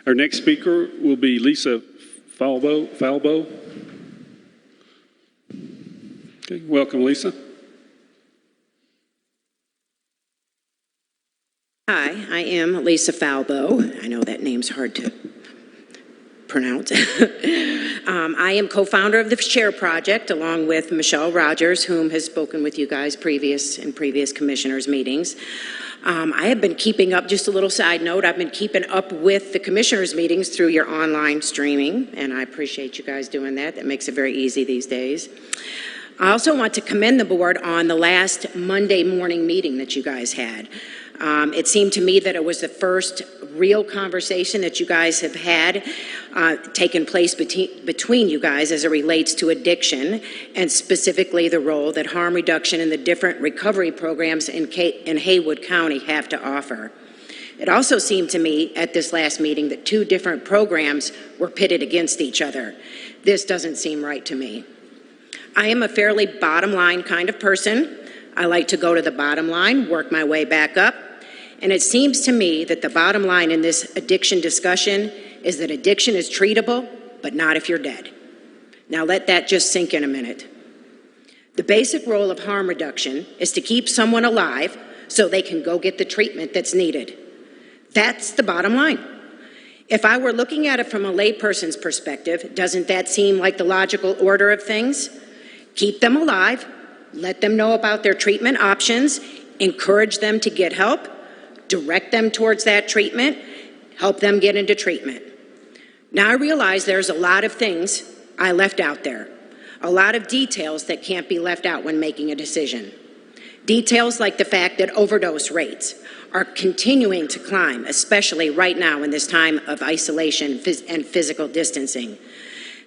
Our next speaker will be Lisa Falbo. Okay, welcome, Lisa. Hi, I am Lisa Falbo. I know that name's hard to pronounce. I am co-founder of the SHARE project along with Michelle Rogers, whom has spoken with you guys in previous commissioners meetings. I have been keeping up, just a little side note, I've been keeping up with the commissioners meetings through your online streaming, and I appreciate you guys doing that. That makes it very easy these days. I also want to commend the board on the last Monday morning meeting that you guys had. It seemed to me that it was the first real conversation that you guys have had taken place between you guys as it relates to addiction, and specifically the role that harm reduction and the different recovery programs in Haywood County have to offer. It also seemed to me at this last meeting that two different programs were pitted against each other. This doesn't seem right to me. I am a fairly bottom line kind of person. I like to go to the bottom line, work my way back up. And it seems to me that the bottom line in this addiction discussion is that addiction is treatable, but not if you're dead. Now let that just sink in a minute. The basic role of harm reduction is to keep someone alive so they can go get the treatment that's needed. That's the bottom line. If I were looking at it from a layperson's perspective, doesn't that seem like the logical order of things? Keep them alive, let them know about their treatment options, encourage them to get help, direct them towards that treatment, help them get into treatment. Now I realize there's a lot of things I left out there, a lot of details that can't be left out when making a decision. Details like the fact that overdose rates are continuing to climb, especially right now in this time of isolation and physical distancing.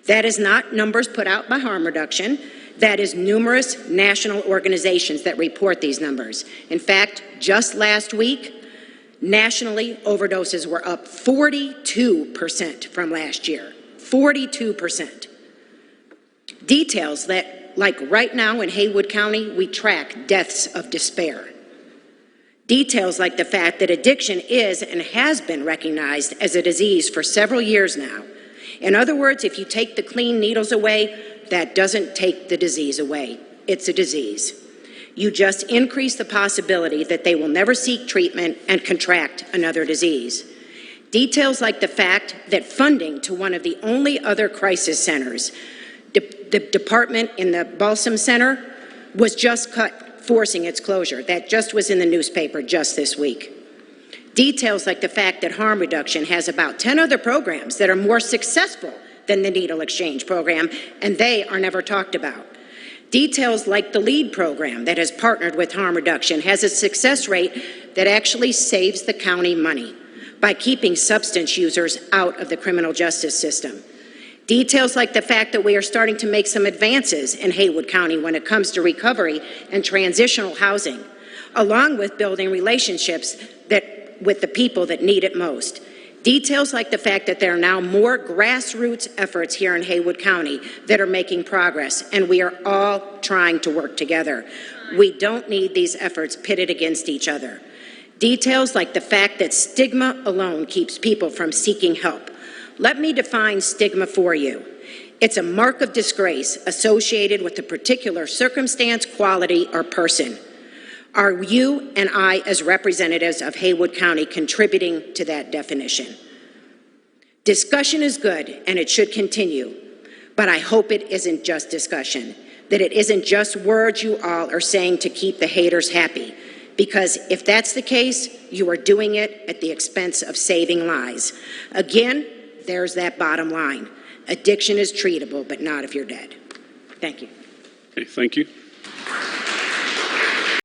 That is not numbers put out by harm reduction. That is numerous national organizations that report these numbers. In fact, just last week, nationally, overdoses were up 42% from last year. 42%. Details that, like right now in Haywood County, we track deaths of despair. Details like the fact that addiction is and has been recognized as a disease for several years now. In other words, if you take the clean needles away, that doesn't take the disease away. It's a disease. You just increase the possibility that they will never seek treatment and contract another disease. Details like the fact that funding to one of the only other crisis centers, the department in the Balsam Center, was just cut, forcing its closure. That just was in the newspaper just this week. Details like the fact that harm reduction has about 10 other programs that are more successful than the needle exchange program, and they are never talked about. Details like the LEAD program that has partnered with harm reduction has a success rate that actually saves the county money by keeping substance users out of the criminal justice system. Details like the fact that we are starting to make some advances in Haywood County when it comes to recovery and transitional housing, along with building relationships with the people that need it most. Details like the fact that there are now more grassroots efforts here in Haywood County that are making progress, and we are all trying to work together. We don't need these efforts pitted against each other. Details like the fact that stigma alone keeps people from seeking help. Let me define stigma for you. It's a mark of disgrace associated with a particular circumstance, quality, or person. Are you and I, as representatives of Haywood County, contributing to that definition? Discussion is good, and it should continue, but I hope it isn't just discussion, that it isn't just words you all are saying to keep the haters happy, because if that's the case, you are doing it at the expense of saving lives. Again, there's that bottom line. Addiction is treatable, but not if you're dead. Thank you. Okay, thank you.